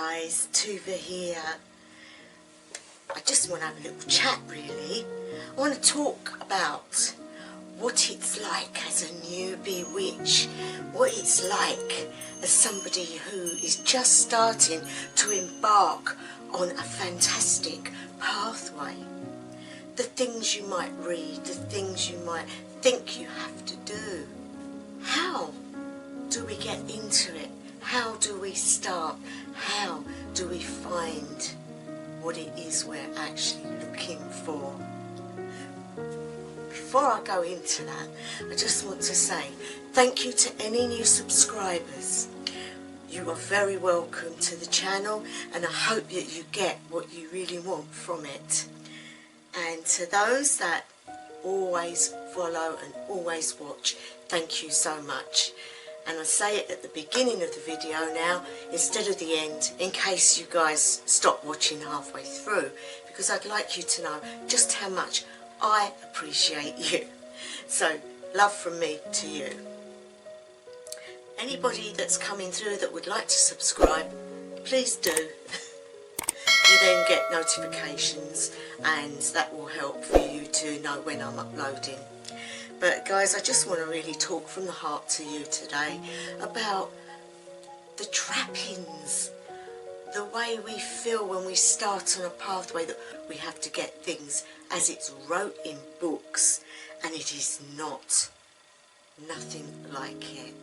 guys, Tuva here. I just want to have a little chat really. I want to talk about what it's like as a newbie witch, what it's like as somebody who is just starting to embark on a fantastic pathway. The things you might read, the things you might think you have to do. How do we get into it? How do we start? How do we find what it is we're actually looking for? Before I go into that, I just want to say thank you to any new subscribers. You are very welcome to the channel, and I hope that you get what you really want from it. And to those that always follow and always watch, thank you so much. And I say it at the beginning of the video now instead of the end, in case you guys stop watching halfway through, because I'd like you to know just how much I appreciate you. So love from me to you. Anybody that's coming through that would like to subscribe, please do. You then get notifications, and that will help for you to know when I'm uploading. But guys, I just want to really talk from the heart to you today about the trappings, the way we feel when we start on a pathway that we have to get things as it's wrote in books, and it is not. Nothing like it.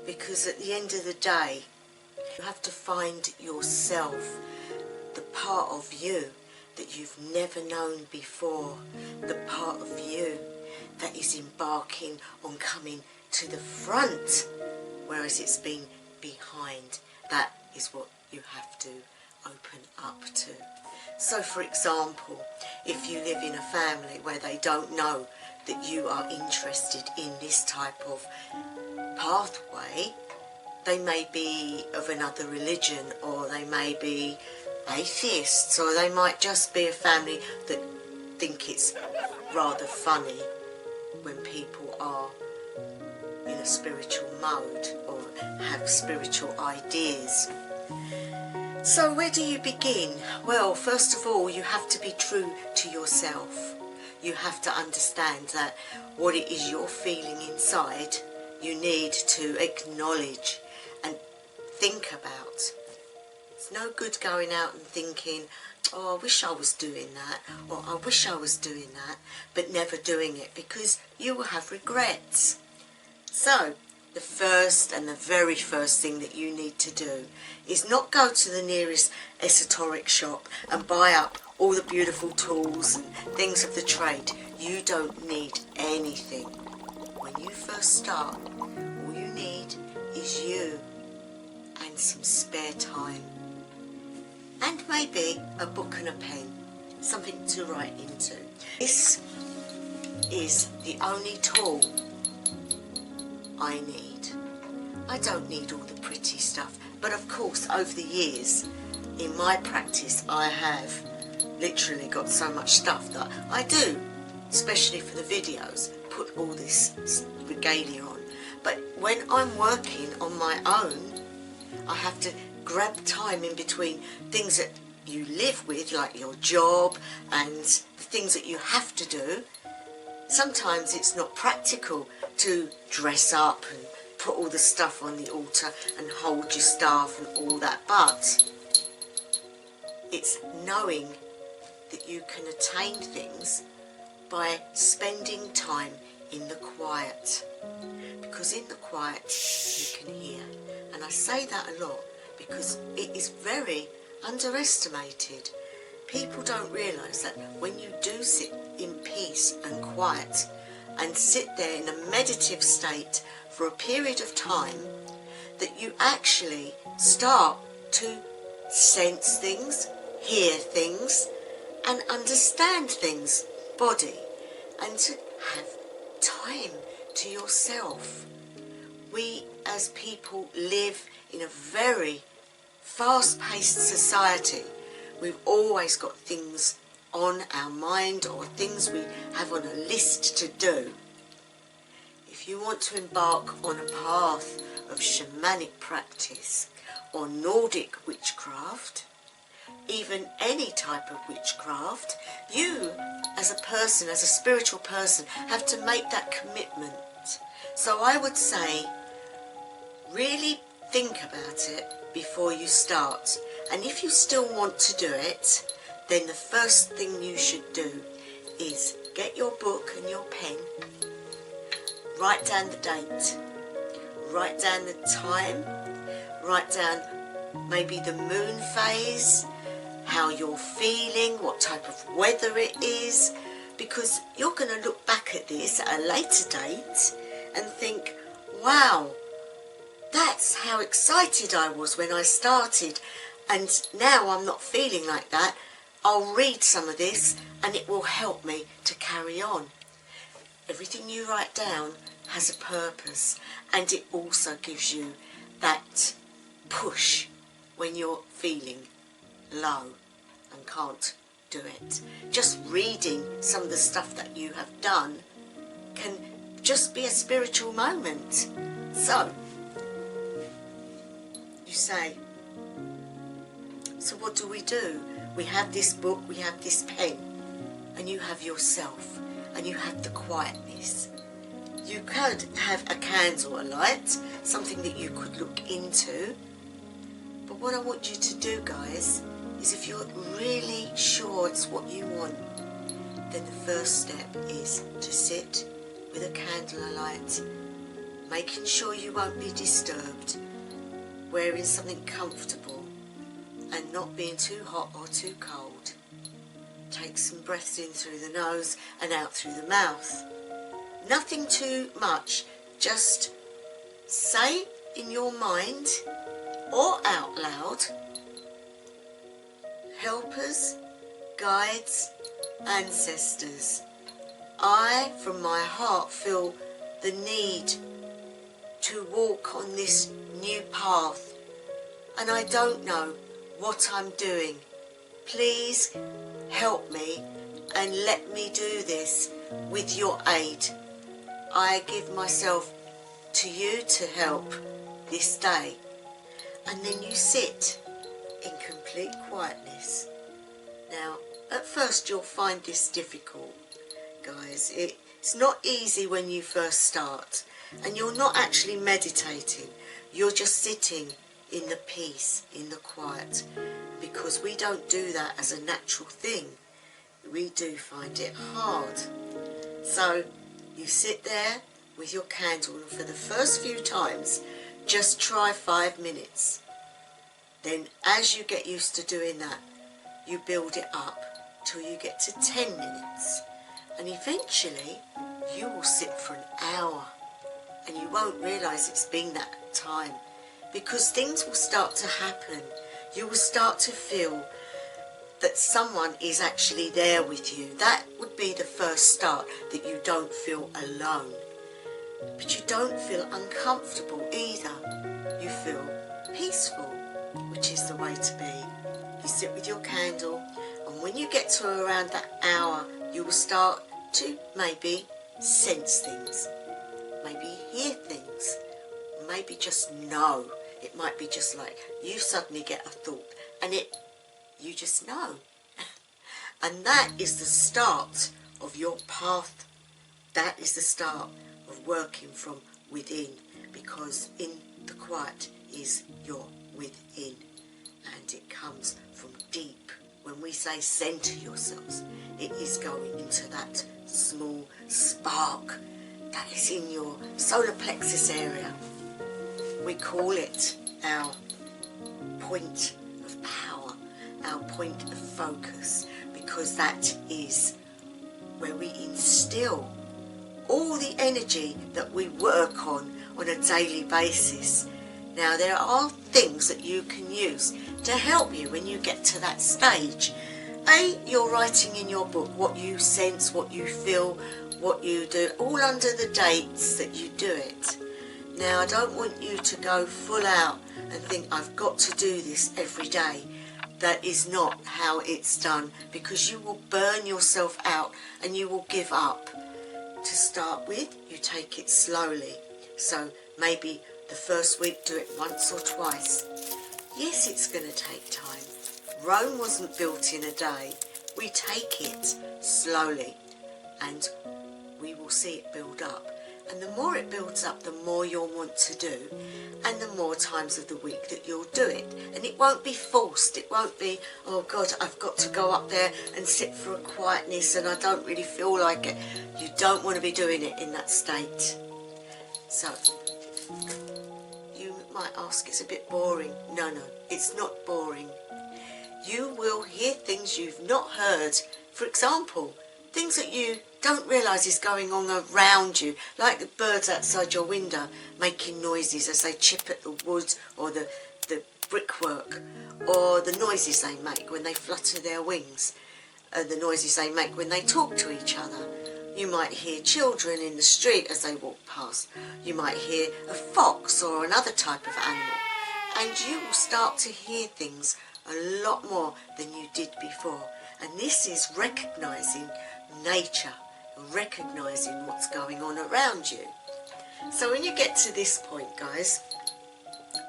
Because at the end of the day, you have to find yourself, the part of you that you've never known before, the part of you that is embarking on coming to the front, whereas it's been behind. That is what you have to open up to. So for example, if you live in a family where they don't know that you are interested in this type of pathway, they may be of another religion, or they may be atheists, or they might just be a family that think it's rather funny when people are in a spiritual mode or have spiritual ideas. So where do you begin? Well, first of all, you have to be true to yourself. You have to understand that what it is you're feeling inside, you need to acknowledge and think about. It's no good going out and thinking, oh, I wish I was doing that, or I wish I was doing that, but never doing it, because you will have regrets. So the first and the very first thing that you need to do is not go to the nearest esoteric shop and buy up all the beautiful tools and things of the trade. You don't need anything. When you first start, all you need is you and some spare time. And maybe a book and a pen, something to write into. This is the only tool I need. I don't need all the pretty stuff, but of course over the years in my practice I have literally got so much stuff that I do, especially for the videos, put all this regalia on. But when I'm working on my own, I have to grab time in between things that you live with, like your job and the things that you have to do. Sometimes it's not practical to dress up and put all the stuff on the altar and hold your staff and all that, but it's knowing that you can attain things by spending time in the quiet, because in the quiet you can hear. And I say that a lot because it is very underestimated. People don't realise that when you do sit in peace and quiet and sit there in a meditative state for a period of time, that you actually start to sense things, hear things and understand things, body, and to have time to yourself. We as people live in a very fast-paced society. We've always got things on our mind or things we have on a list to do. If you want to embark on a path of shamanic practice, or Nordic witchcraft, even any type of witchcraft, you as a person, as a spiritual person, have to make that commitment. So I would say, really think about it before you start. And if you still want to do it, then the first thing you should do is get your book and your pen, write down the date, write down the time, write down maybe the moon phase, how you're feeling, what type of weather it is, because you're going to look back at this at a later date and think, wow, that's how excited I was when I started, and now I'm not feeling like that. I'll read some of this and it will help me to carry on. Everything you write down has a purpose, and it also gives you that push when you're feeling low and can't do it. Just reading some of the stuff that you have done can just be a spiritual moment. So you say, so what do? We have this book, we have this pen, and you have yourself, and you have the quietness. You could have a candle alight, something that you could look into. But what I want you to do, guys, is if you're really sure it's what you want, then the first step is to sit with a candle alight, making sure you won't be disturbed, wearing something comfortable and not being too hot or too cold. Take some breaths in through the nose and out through the mouth. Nothing too much, just say in your mind or out loud, helpers, guides, ancestors, I from my heart feel the need to walk on this new path, and I don't know what I'm doing. Please help me and let me do this with your aid. I give myself to you to help this day. And then you sit in complete quietness. Now, at first you'll find this difficult, guys. It's not easy when you first start, and you're not actually meditating. You're just sitting in the peace, in the quiet, because we don't do that as a natural thing. We do find it hard. So you sit there with your candle, and for the first few times, just try 5 minutes. Then as you get used to doing that, you build it up till you get to 10 minutes. And eventually, you will sit for an hour, and you won't realise it's been that time, because things will start to happen. You will start to feel that someone is actually there with you. That would be the first start, that you don't feel alone. But you don't feel uncomfortable either. You feel peaceful, which is the way to be. You sit with your candle, and when you get to around that hour, you will start to maybe sense things, maybe hear things, maybe just know. It might be just like you suddenly get a thought, and you just know. And that is the start of your path. That is the start of working from within, because in the quiet is your within, and it comes from deep. When we say center yourselves, it is going into that small spark that is in your solar plexus area. We call it our point of power, our point of focus, because that is where we instill all the energy that we work on a daily basis. Now, there are things that you can use to help you when you get to that stage. You're writing in your book what you sense, what you feel, what you do, all under the dates that you do it. Now, I don't want you to go full out and think, I've got to do this every day. That is not how it's done, because you will burn yourself out and you will give up. To start with, you take it slowly. So maybe the first week do it once or twice. Yes, it's going to take time. Rome wasn't built in a day. We take it slowly and we will see it build up. And the more it builds up, the more you'll want to do, and the more times of the week that you'll do it. And it won't be forced. It won't be, oh God, I've got to go up there and sit for a quietness and I don't really feel like it. You don't want to be doing it in that state. So, you might ask, it's a bit boring. No, it's not boring. You will hear things you've not heard. For example, things that you don't realise is going on around you, like the birds outside your window making noises as they chip at the wood or the brickwork, or the noises they make when they flutter their wings, the noises they make when they talk to each other. You might hear children in the street as they walk past. You might hear a fox or another type of animal, and you will start to hear things a lot more than you did before. And this is recognising nature, recognising what's going on around you. So when you get to this point, guys,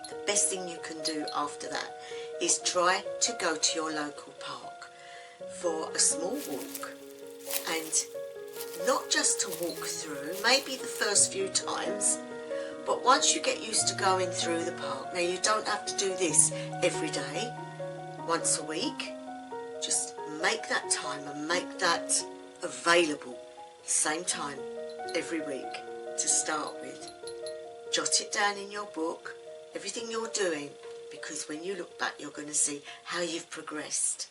the best thing you can do after that is try to go to your local park for a small walk, and not just to walk through, maybe the first few times, but once you get used to going through the park. Now, you don't have to do this every day, once a week. Just make that time and make that available, same time every week to start with. Jot it down in your book, everything you're doing, because when you look back you're going to see how you've progressed.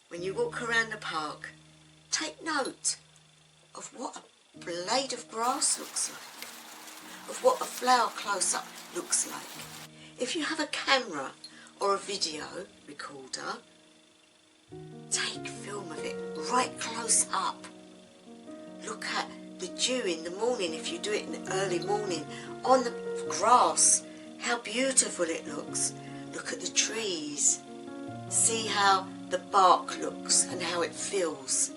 When you walk around the park, take note of what a blade of grass looks like, of what a flower close-up looks like. If you have a camera or a video recorder, take film of it right close up. Look at the dew in the morning, if you do it in the early morning, on the grass, how beautiful it looks. Look at the trees. See how the bark looks and how it feels.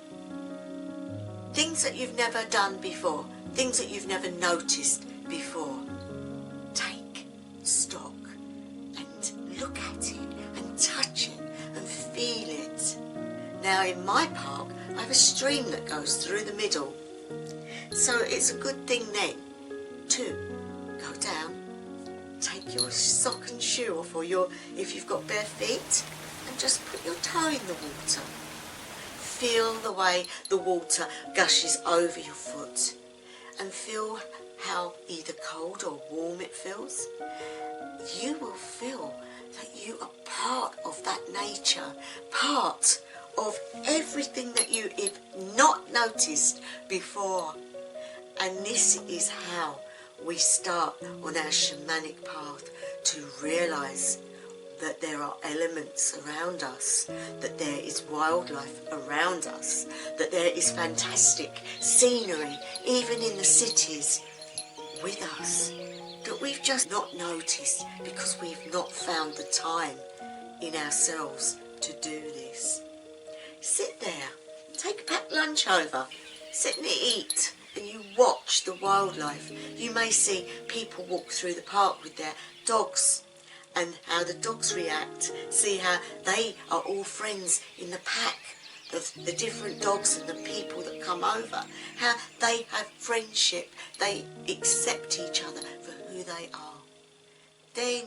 Things that you've never done before, things that you've never noticed before. Take stock and look at it and touch it and feel it. Now in my park I have a stream that goes through the middle, so it's a good thing then to go down, take your sock and shoe off, or if you've got bare feet, and just put your toe in the water. Feel the way the water gushes over your foot, and feel how either cold or warm it feels. You will feel that you are part of that nature, part of everything that you have not noticed before. And this is how we start on our shamanic path to realise that there are elements around us, that there is wildlife around us, that there is fantastic scenery, even in the cities, with us, that we've just not noticed because we've not found the time in ourselves to do this. Sit there, take a packed lunch over, sit and eat, and you watch the wildlife. You may see people walk through the park with their dogs, and how the dogs react. See how they are all friends in the pack of the different dogs and the people that come over. How they have friendship. They accept each other for who they are. Then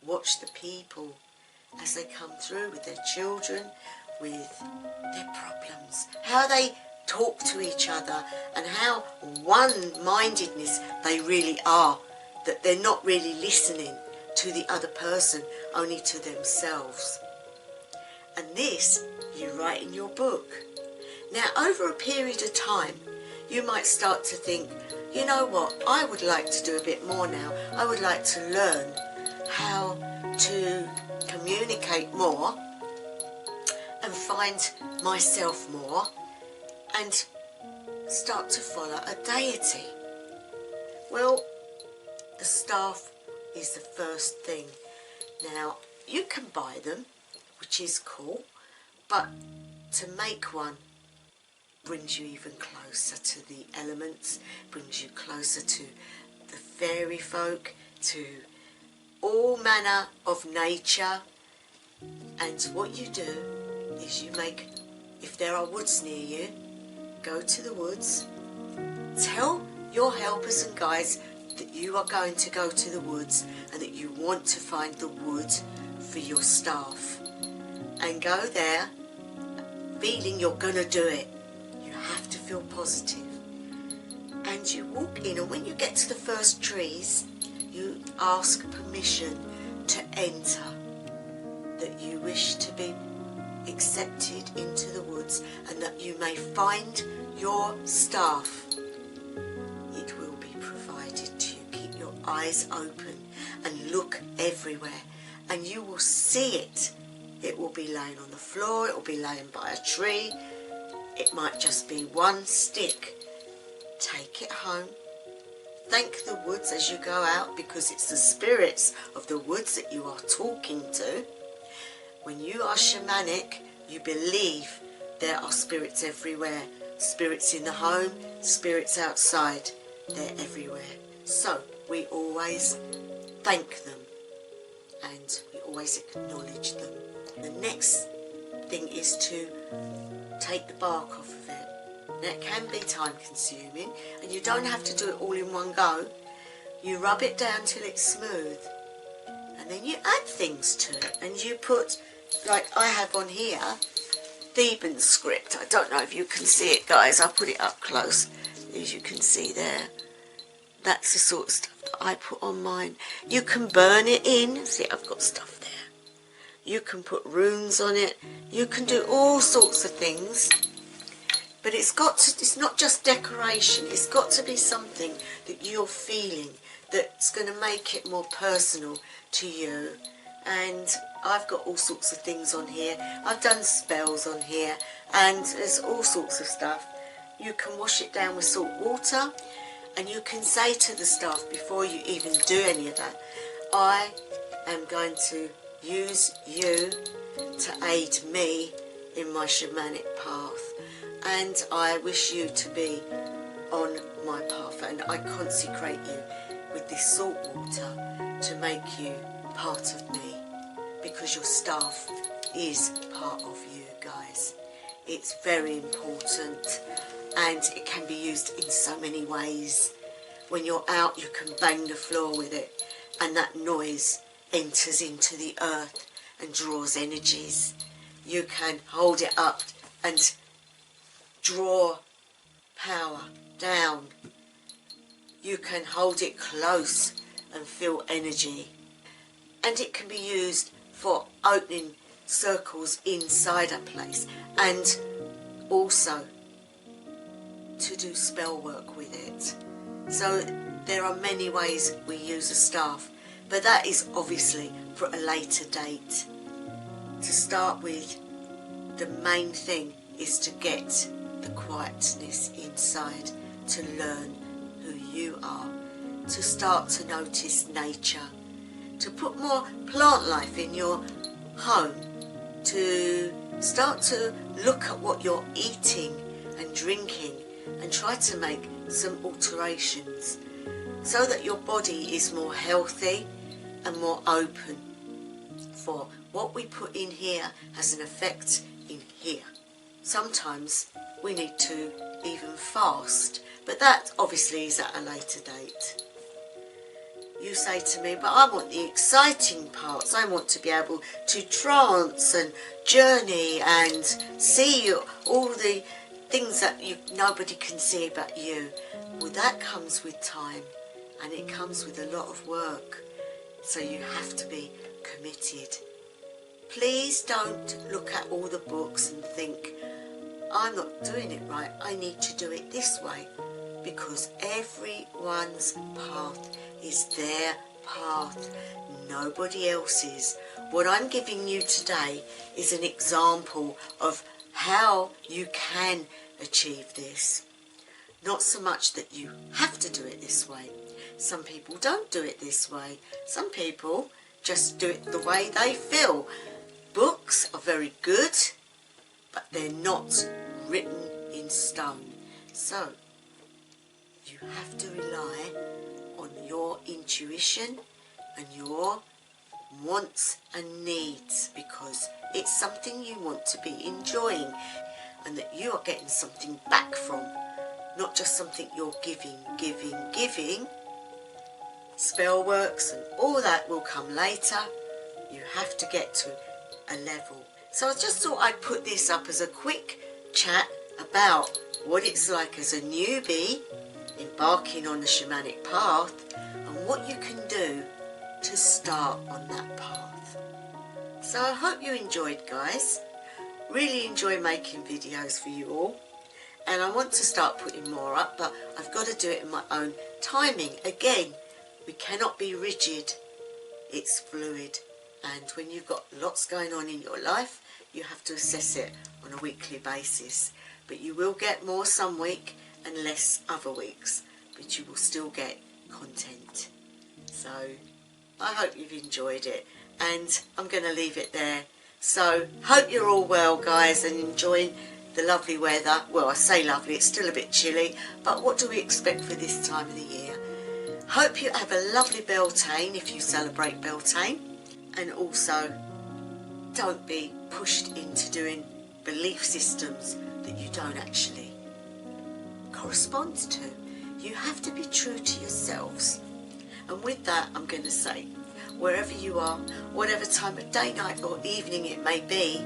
watch the people as they come through with their children, with their problems. How they talk to each other and how one-mindedness they really are. That they're not really listening to the other person, only to themselves. And this you write in your book. Now, over a period of time, you might start to think, you know what, I would like to do a bit more now. I would like to learn how to communicate more and find myself more and start to follow a deity. Well, the staff is the first thing. Now, you can buy them, which is cool, but to make one brings you even closer to the elements, brings you closer to the fairy folk, to all manner of nature. And what you do is you make, if there are woods near you, go to the woods, tell your helpers and guides that you are going to go to the woods and that you want to find the wood for your staff, and go there feeling you're going to do it. You have to feel positive. And you walk in, and when you get to the first trees, you ask permission to enter, that you wish to be accepted into the woods and that you may find your staff. It will be provided to you. Keep your eyes open and look everywhere, and you will see it. It will be laying on the floor, it will be laying by a tree, it might just be one stick. Take it home. Thank the woods as you go out, because it's the spirits of the woods that you are talking to. When you are shamanic, you believe there are spirits everywhere. Spirits in the home, spirits outside, they're everywhere. So we always thank them and we always acknowledge them. The next thing is to take the bark off of it. Now, it can be time consuming and you don't have to do it all in one go. You rub it down till it's smooth and then you add things to it, and you put, like I have on here, Theban script. I don't know if you can see it, guys. I'll put it up close, as you can see there. That's the sort of stuff that I put on mine. You can burn it in. See, I've got stuff there. You can put runes on it. You can do all sorts of things. But it's not just decoration. It's got to be something that you're feeling that's going to make it more personal to you. And I've got all sorts of things on here. I've done spells on here, and there's all sorts of stuff. You can wash it down with salt water, and you can say to the staff before you even do any of that, I am going to use you to aid me in my shamanic path, and I wish you to be on my path, and I consecrate you with this salt water to make you part of me, because your staff is part of you, guys. It's very important, and it can be used in so many ways. When you're out, you can bang the floor with it, and that noise enters into the earth and draws energies. You can hold it up and draw power down. You can hold it close and feel energy. And it can be used for opening circles inside a place, and also to do spell work with it. So there are many ways we use a staff, but that is obviously for a later date. To start with, the main thing is to get the quietness inside, to learn who you are, to start to notice nature, to put more plant life in your home, to start to look at what you're eating and drinking and try to make some alterations so that your body is more healthy and more open. For what we put in here has an effect in here. Sometimes we need to even fast, but that obviously is at a later date. You say to me, but I want the exciting parts. I want to be able to trance and journey and see all the things that nobody can see but you. Well, that comes with time, and it comes with a lot of work. So you have to be committed. Please don't look at all the books and think, I'm not doing it right, I need to do it this way. Because everyone's path is their path, nobody else's. What I'm giving you today is an example of how you can achieve this. Not so much that you have to do it this way. Some people don't do it this way. Some people just do it the way they feel. Books are very good, but they're not written in stone. So you have to rely on your intuition and your wants and needs, because it's something you want to be enjoying and that you are getting something back from, not just something you're giving. Spell works and all that will come later. You have to get to a level. So I just thought I'd put this up as a quick chat about what it's like as a newbie embarking on the shamanic path and what you can do to start on that path. So I hope you enjoyed, guys. Really enjoy making videos for you all, and I want to start putting more up, but I've got to do it in my own timing. Again, we cannot be rigid, it's fluid, and when you've got lots going on in your life, you have to assess it on a weekly basis. But you will get more some week and less other weeks, but you will still get content. So I hope you've enjoyed it, and I'm going to leave it there. So hope you're all well, guys, and enjoying the lovely weather. Well, I say lovely, it's still a bit chilly, but what do we expect for this time of the year? Hope you have a lovely Beltane if you celebrate Beltane, and also don't be pushed into doing belief systems that you don't actually correspond to. You have to be true to yourselves. And with that, I'm going to say, wherever you are, whatever time of day, night or evening it may be,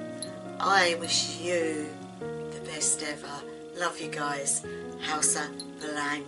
I wish you the best ever. Love you guys. Hausa Belang.